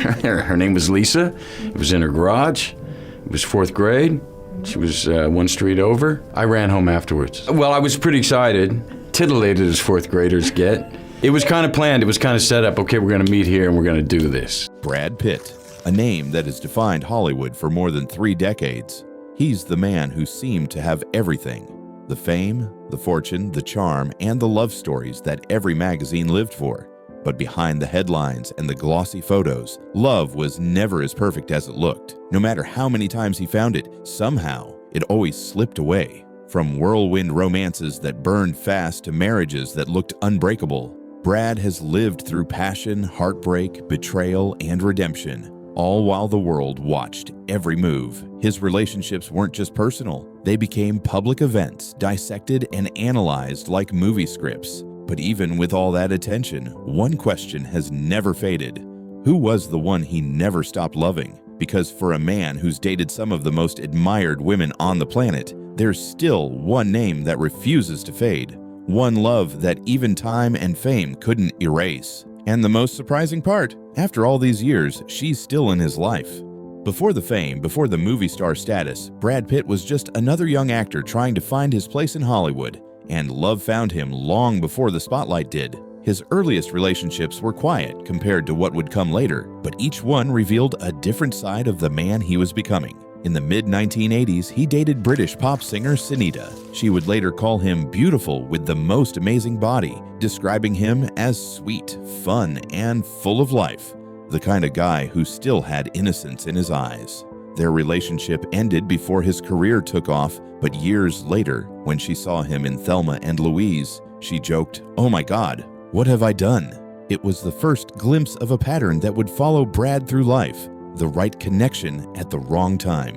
Her name was Lisa. It was in her garage. It was 4th grade. She was one street over. I ran home afterwards. Well, I was pretty excited, titillated as 4th graders get. It was kind of planned, it was kind of set up. Okay, we're gonna meet here and we're gonna do this. Brad Pitt, a name that has defined Hollywood for more than 3 decades. He's the man who seemed to have everything. The fame, the fortune, the charm, and the love stories that every magazine lived for. But behind the headlines and the glossy photos, love was never as perfect as it looked. No matter how many times he found it, somehow it always slipped away. From whirlwind romances that burned fast to marriages that looked unbreakable, Brad has lived through passion, heartbreak, betrayal, and redemption, all while the world watched every move. His relationships weren't just personal, they became public events, dissected and analyzed like movie scripts. But even with all that attention, one question has never faded. Who was the one he never stopped loving? Because for a man who's dated some of the most admired women on the planet, there's still one name that refuses to fade. One love that even time and fame couldn't erase. And the most surprising part, after all these years, she's still in his life. Before the fame, before the movie star status, Brad Pitt was just another young actor trying to find his place in Hollywood. And love found him long before the spotlight did. His earliest relationships were quiet compared to what would come later, but each one revealed a different side of the man he was becoming. In the mid-1980s, he dated British pop singer Sunita. She would later call him beautiful with the most amazing body, describing him as sweet, fun, and full of life. The kind of guy who still had innocence in his eyes. Their relationship ended before his career took off, but years later, when she saw him in Thelma and Louise, she joked, "Oh my God, what have I done?" It was the first glimpse of a pattern that would follow Brad through life, the right connection at the wrong time.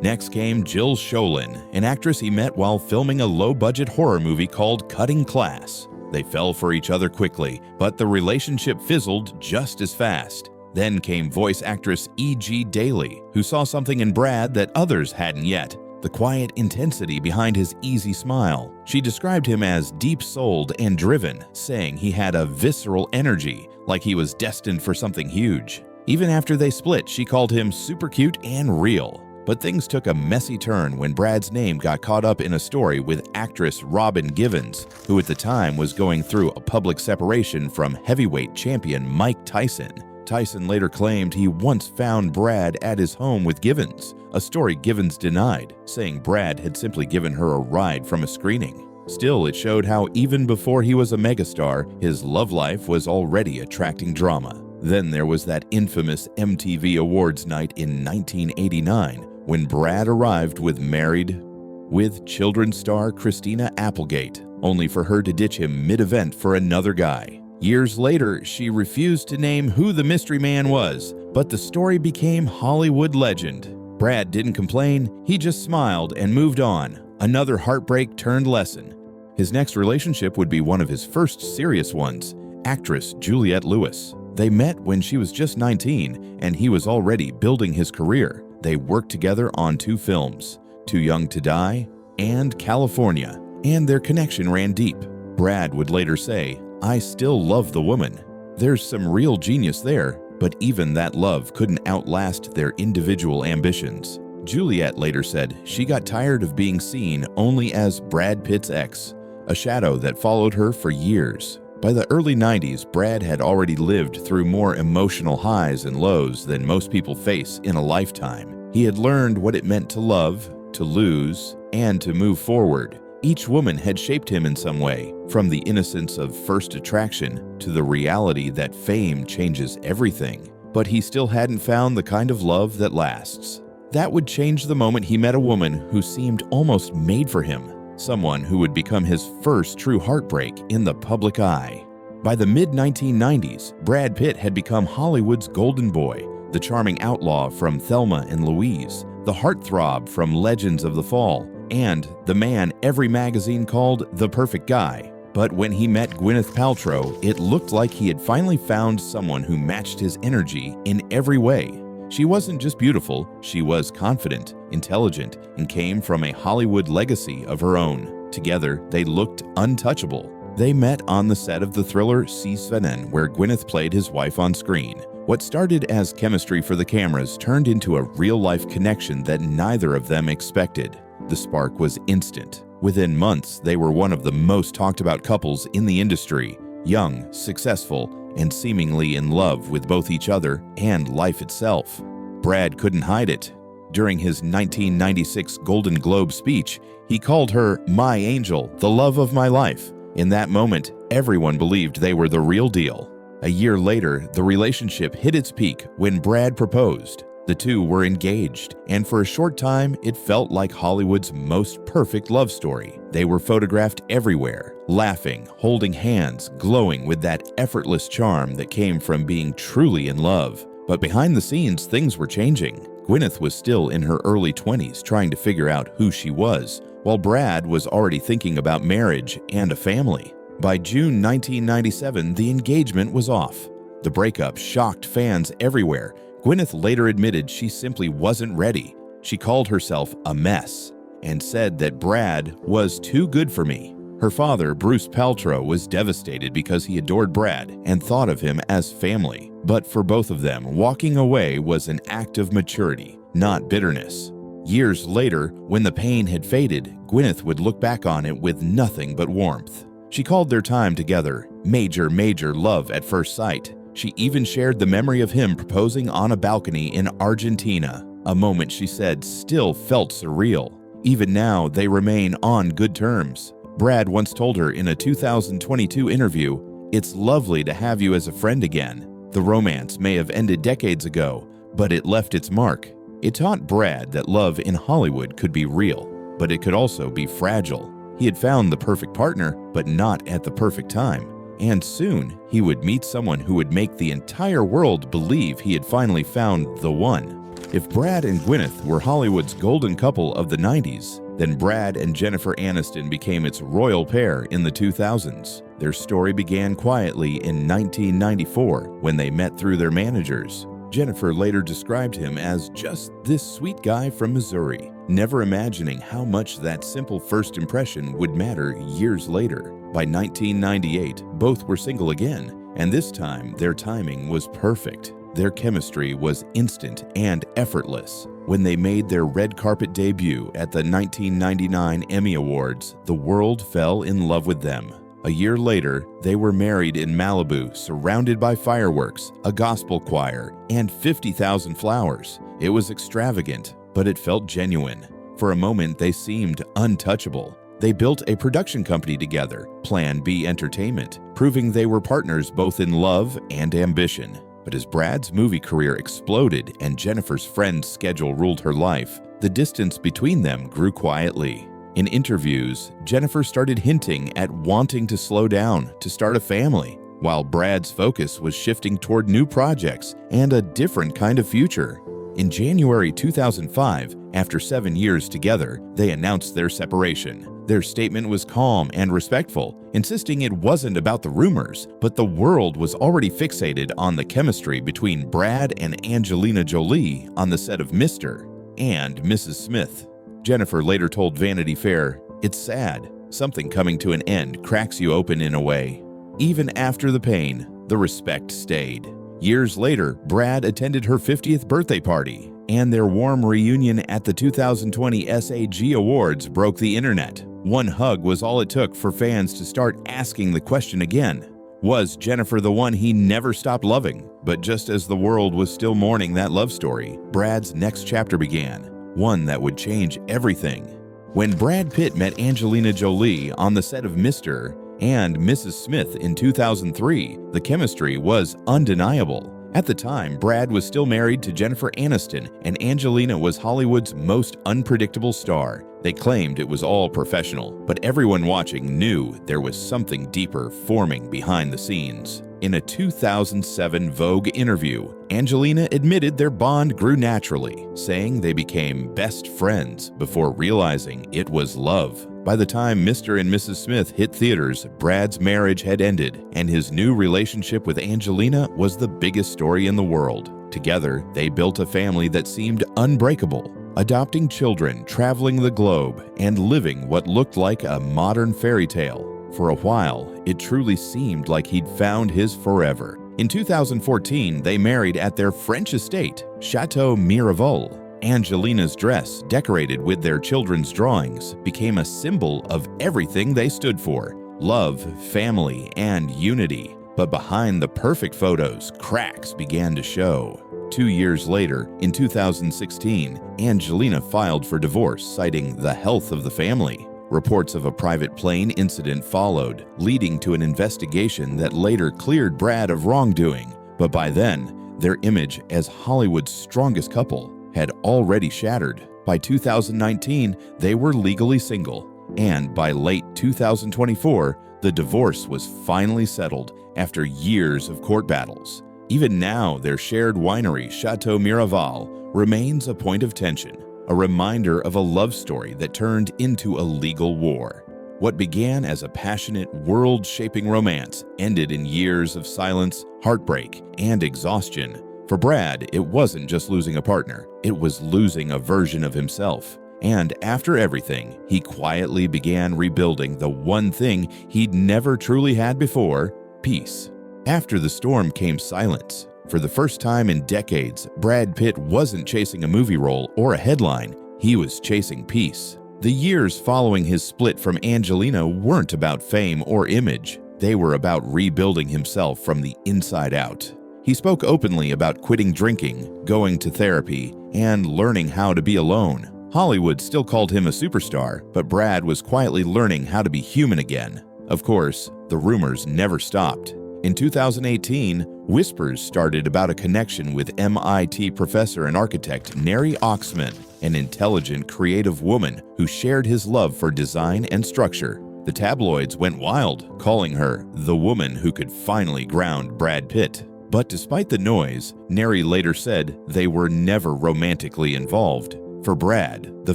Next came Jill Sholin, an actress he met while filming a low-budget horror movie called Cutting Class. They fell for each other quickly, but the relationship fizzled just as fast. Then came voice actress E.G. Daly, who saw something in Brad that others hadn't yet. The quiet intensity behind his easy smile. She described him as deep-souled and driven, saying he had a visceral energy, like he was destined for something huge. Even after they split, she called him super cute and real. But things took a messy turn when Brad's name got caught up in a story with actress Robin Givens, who at the time was going through a public separation from heavyweight champion Mike Tyson. Tyson later claimed he once found Brad at his home with Givens, a story Givens denied, saying Brad had simply given her a ride from a screening. Still, it showed how even before he was a megastar, his love life was already attracting drama. Then there was that infamous MTV Awards night in 1989, when Brad arrived with children's star Christina Applegate, only for her to ditch him mid-event for another guy. Years later, she refused to name who the mystery man was, but the story became Hollywood legend. Brad didn't complain, he just smiled and moved on. Another heartbreak turned lesson. His next relationship would be one of his first serious ones, actress Juliette Lewis. They met when she was just 19, and he was already building his career. They worked together on 2 films, Too Young to Die and California, and their connection ran deep. Brad would later say, "I still love the woman." There's some real genius there, but even that love couldn't outlast their individual ambitions. Juliette later said she got tired of being seen only as Brad Pitt's ex, a shadow that followed her for years. By the early 90s, Brad had already lived through more emotional highs and lows than most people face in a lifetime. He had learned what it meant to love, to lose, and to move forward. Each woman had shaped him in some way, from the innocence of first attraction to the reality that fame changes everything. But he still hadn't found the kind of love that lasts. That would change the moment he met a woman who seemed almost made for him, someone who would become his first true heartbreak in the public eye. By the mid-1990s, Brad Pitt had become Hollywood's golden boy, the charming outlaw from Thelma and Louise, the heartthrob from Legends of the Fall, and the man every magazine called the perfect guy. But when he met Gwyneth Paltrow, it looked like he had finally found someone who matched his energy in every way. She wasn't just beautiful, she was confident, intelligent, and came from a Hollywood legacy of her own. Together, they looked untouchable. They met on the set of the thriller Sisvenen, where Gwyneth played his wife on screen. What started as chemistry for the cameras turned into a real-life connection that neither of them expected. The spark was instant. Within months, they were one of the most talked about couples in the industry, young, successful, and seemingly in love with both each other and life itself. Brad couldn't hide it. During his 1996 Golden Globe speech, he called her "my angel, the love of my life." In that moment, everyone believed they were the real deal. A year later, the relationship hit its peak when Brad proposed. The two were engaged, and for a short time, it felt like Hollywood's most perfect love story. They were photographed everywhere, laughing, holding hands, glowing with that effortless charm that came from being truly in love. But behind the scenes, things were changing. Gwyneth was still in her early 20s trying to figure out who she was, while Brad was already thinking about marriage and a family. By June 1997, the engagement was off. The breakup shocked fans everywhere. Gwyneth later admitted she simply wasn't ready. She called herself a mess and said that Brad was too good for me. Her father, Bruce Paltrow, was devastated because he adored Brad and thought of him as family. But for both of them, walking away was an act of maturity, not bitterness. Years later, when the pain had faded, Gwyneth would look back on it with nothing but warmth. She called their time together major, major love at first sight. She even shared the memory of him proposing on a balcony in Argentina, a moment she said still felt surreal. Even now, they remain on good terms. Brad once told her in a 2022 interview, "It's lovely to have you as a friend again. The romance may have ended decades ago, but it left its mark." It taught Brad that love in Hollywood could be real, but it could also be fragile. He had found the perfect partner, but not at the perfect time. And soon, he would meet someone who would make the entire world believe he had finally found the one. If Brad and Gwyneth were Hollywood's golden couple of the 90s, then Brad and Jennifer Aniston became its royal pair in the 2000s. Their story began quietly in 1994 when they met through their managers. Jennifer later described him as just this sweet guy from Missouri, never imagining how much that simple first impression would matter years later. By 1998, both were single again, and this time their timing was perfect. Their chemistry was instant and effortless. When they made their red carpet debut at the 1999 Emmy Awards, the world fell in love with them. A year later, they were married in Malibu, surrounded by fireworks, a gospel choir, and 50,000 flowers. It was extravagant, but it felt genuine. For a moment, they seemed untouchable. They built a production company together, Plan B Entertainment, proving they were partners both in love and ambition. But as Brad's movie career exploded and Jennifer's friend's schedule ruled her life, the distance between them grew quietly. In interviews, Jennifer started hinting at wanting to slow down, to start a family, while Brad's focus was shifting toward new projects and a different kind of future. In January 2005, after 7 years together, they announced their separation. Their statement was calm and respectful, insisting it wasn't about the rumors, but the world was already fixated on the chemistry between Brad and Angelina Jolie on the set of Mr. and Mrs. Smith. Jennifer later told Vanity Fair, "It's sad. Something coming to an end cracks you open in a way." Even after the pain, the respect stayed. Years later, Brad attended her 50th birthday party, and their warm reunion at the 2020 SAG Awards broke the internet. One hug was all it took for fans to start asking the question again. Was Jennifer the one he never stopped loving? But just as the world was still mourning that love story, Brad's next chapter began, one that would change everything. When Brad Pitt met Angelina Jolie on the set of Mr. and Mrs. Smith in 2003, the chemistry was undeniable. At the time, Brad was still married to Jennifer Aniston, and Angelina was Hollywood's most unpredictable star. They claimed it was all professional, but everyone watching knew there was something deeper forming behind the scenes. In a 2007 Vogue interview, Angelina admitted their bond grew naturally, saying they became best friends before realizing it was love. By the time Mr. and Mrs. Smith hit theaters, Brad's marriage had ended, and his new relationship with Angelina was the biggest story in the world. Together, they built a family that seemed unbreakable, adopting children, traveling the globe, and living what looked like a modern fairy tale. For a while, it truly seemed like he'd found his forever. In 2014, they married at their French estate, Chateau Miraval. Angelina's dress, decorated with their children's drawings, became a symbol of everything they stood for: love, family, and unity. But behind the perfect photos, cracks began to show. 2 years later, in 2016, Angelina filed for divorce, citing the health of the family. Reports of a private plane incident followed, leading to an investigation that later cleared Brad of wrongdoing. But by then, their image as Hollywood's strongest couple had already shattered. By 2019, they were legally single, and by late 2024, the divorce was finally settled after years of court battles. Even now, their shared winery, Chateau Miraval, remains a point of tension, a reminder of a love story that turned into a legal war. What began as a passionate, world-shaping romance ended in years of silence, heartbreak, and exhaustion. For Brad, it wasn't just losing a partner, it was losing a version of himself. And after everything, he quietly began rebuilding the one thing he'd never truly had before: peace. After the storm came silence. For the first time in decades, Brad Pitt wasn't chasing a movie role or a headline, he was chasing peace. The years following his split from Angelina weren't about fame or image, they were about rebuilding himself from the inside out. He spoke openly about quitting drinking, going to therapy, and learning how to be alone. Hollywood still called him a superstar, but Brad was quietly learning how to be human again. Of course, the rumors never stopped. In 2018, whispers started about a connection with MIT professor and architect Neri Oxman, an intelligent, creative woman who shared his love for design and structure. The tabloids went wild, calling her the woman who could finally ground Brad Pitt. But despite the noise, Neri later said they were never romantically involved. For Brad, the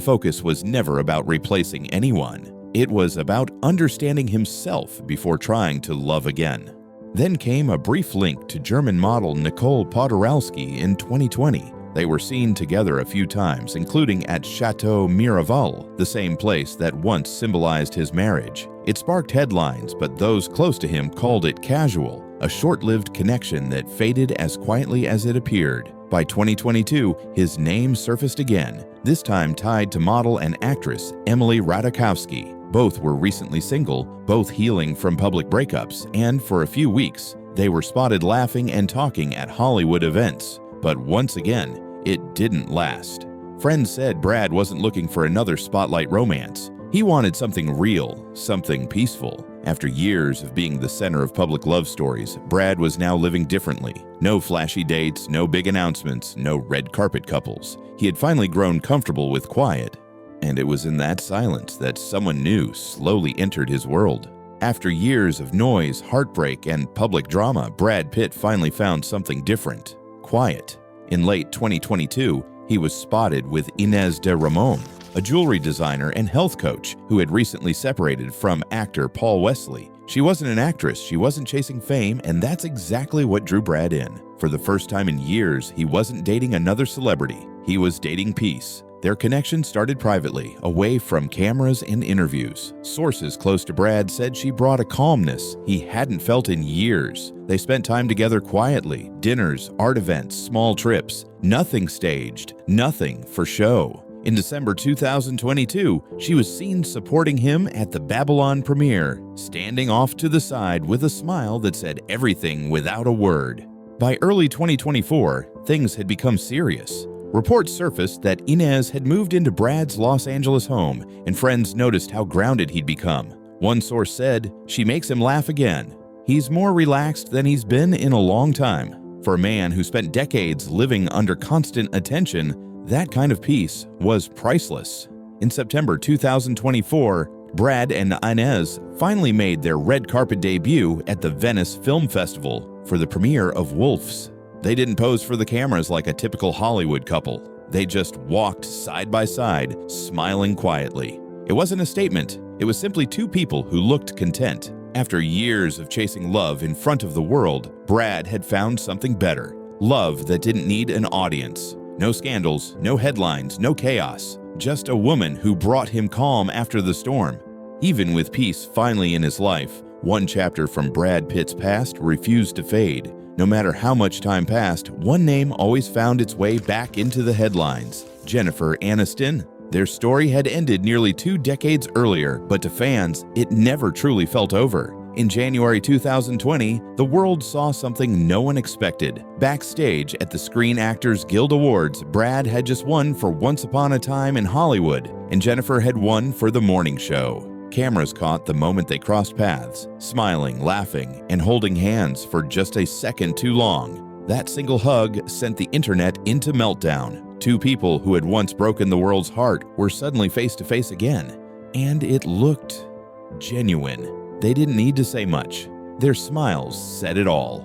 focus was never about replacing anyone. It was about understanding himself before trying to love again. Then came a brief link to German model Nicole Podorowski in 2020. They were seen together a few times, including at Chateau Miraval, the same place that once symbolized his marriage. It sparked headlines, but those close to him called it casual, a short-lived connection that faded as quietly as it appeared. By 2022, his name surfaced again, this time tied to model and actress Emily Ratajkowski. Both were recently single, both healing from public breakups, and for a few weeks, they were spotted laughing and talking at Hollywood events. But once again, it didn't last. Friends said Brad wasn't looking for another spotlight romance. He wanted something real, something peaceful. After years of being the center of public love stories, Brad was now living differently. No flashy dates, no big announcements, no red carpet couples. He had finally grown comfortable with quiet. And it was in that silence that someone new slowly entered his world. After years of noise, heartbreak, and public drama, Brad Pitt finally found something different: quiet. In late 2022, he was spotted with Inez de Ramon, a jewelry designer and health coach who had recently separated from actor Paul Wesley. She wasn't an actress, she wasn't chasing fame, and that's exactly what drew Brad in. For the first time in years, he wasn't dating another celebrity, he was dating peace. Their connection started privately, away from cameras and interviews. Sources close to Brad said she brought a calmness he hadn't felt in years. They spent time together quietly, dinners, art events, small trips. Nothing staged, nothing for show. In December 2022, she was seen supporting him at the Babylon premiere, standing off to the side with a smile that said everything without a word. By early 2024, things had become serious. Reports surfaced that Inez had moved into Brad's Los Angeles home, and friends noticed how grounded he'd become. One source said, "She makes him laugh again. He's more relaxed than he's been in a long time." For a man who spent decades living under constant attention, that kind of peace was priceless. In September 2024, Brad and Inez finally made their red carpet debut at the Venice Film Festival for the premiere of Wolves. They didn't pose for the cameras like a typical Hollywood couple. They just walked side by side, smiling quietly. It wasn't a statement. It was simply two people who looked content. After years of chasing love in front of the world, Brad had found something better. Love that didn't need an audience. No scandals, no headlines, no chaos. Just a woman who brought him calm after the storm. Even with peace finally in his life, one chapter from Brad Pitt's past refused to fade. No matter how much time passed, one name always found its way back into the headlines: Jennifer Aniston. Their story had ended nearly 2 decades earlier, but to fans, it never truly felt over. In January 2020, the world saw something no one expected. Backstage at the Screen Actors Guild Awards, Brad had just won for Once Upon a Time in Hollywood, and Jennifer had won for The Morning Show. Cameras caught the moment they crossed paths, smiling, laughing, and holding hands for just a second too long. That single hug sent the internet into meltdown. Two people who had once broken the world's heart were suddenly face to face again, and it looked genuine. They didn't need to say much. Their smiles said it all.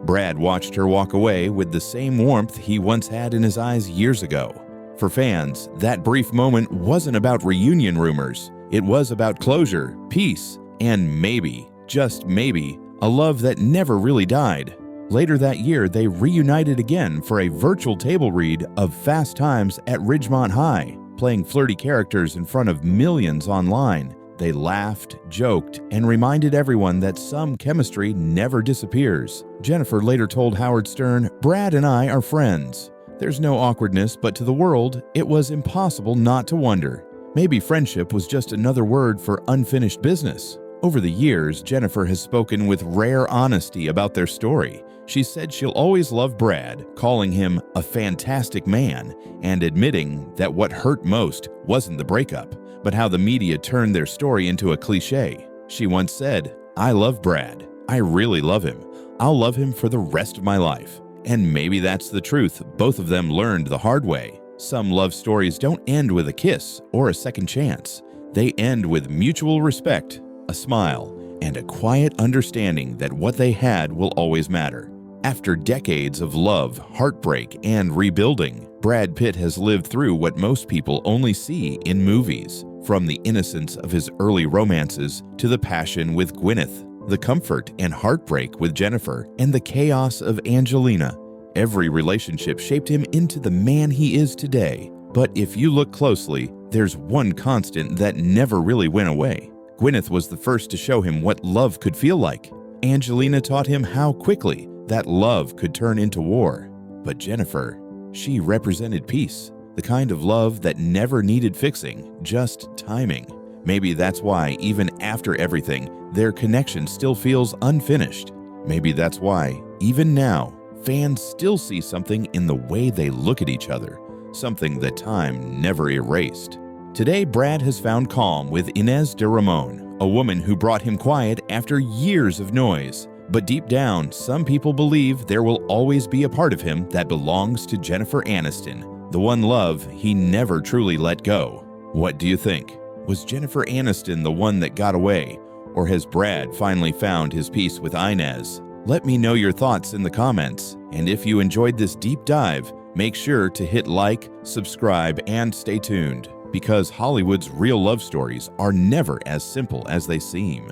Brad watched her walk away with the same warmth he once had in his eyes years ago. For fans, that brief moment wasn't about reunion rumors. It was about closure, peace, and maybe, just maybe, a love that never really died. Later that year, they reunited again for a virtual table read of Fast Times at Ridgemont High, playing flirty characters in front of millions online. They laughed, joked, and reminded everyone that some chemistry never disappears. Jennifer later told Howard Stern, "Brad and I are friends. There's no awkwardness, but to the world, it was impossible not to wonder. Maybe friendship was just another word for unfinished business." Over the years, Jennifer has spoken with rare honesty about their story. She said she'll always love Brad, calling him a fantastic man, and admitting that what hurt most wasn't the breakup, but how the media turned their story into a cliche. She once said, "I love Brad. I really love him. I'll love him for the rest of my life." And maybe that's the truth both of them learned the hard way. Some love stories don't end with a kiss or a second chance. They end with mutual respect, a smile, and a quiet understanding that what they had will always matter. After decades of love, heartbreak, and rebuilding, Brad Pitt has lived through what most people only see in movies. From the innocence of his early romances to the passion with Gwyneth, the comfort and heartbreak with Jennifer, and the chaos of Angelina. Every relationship shaped him into the man he is today. But if you look closely, there's one constant that never really went away. Gwyneth was the first to show him what love could feel like. Angelina taught him how quickly that love could turn into war. But Jennifer, she represented peace, the kind of love that never needed fixing, just timing. Maybe that's why, even after everything, their connection still feels unfinished. Maybe that's why, even now, fans still see something in the way they look at each other, something that time never erased. Today, Brad has found calm with Inez de Ramon, a woman who brought him quiet after years of noise. But deep down, some people believe there will always be a part of him that belongs to Jennifer Aniston, the one love he never truly let go. What do you think? Was Jennifer Aniston the one that got away, or has Brad finally found his peace with Inez? Let me know your thoughts in the comments, and if you enjoyed this deep dive, make sure to hit like, subscribe, and stay tuned, because Hollywood's real love stories are never as simple as they seem.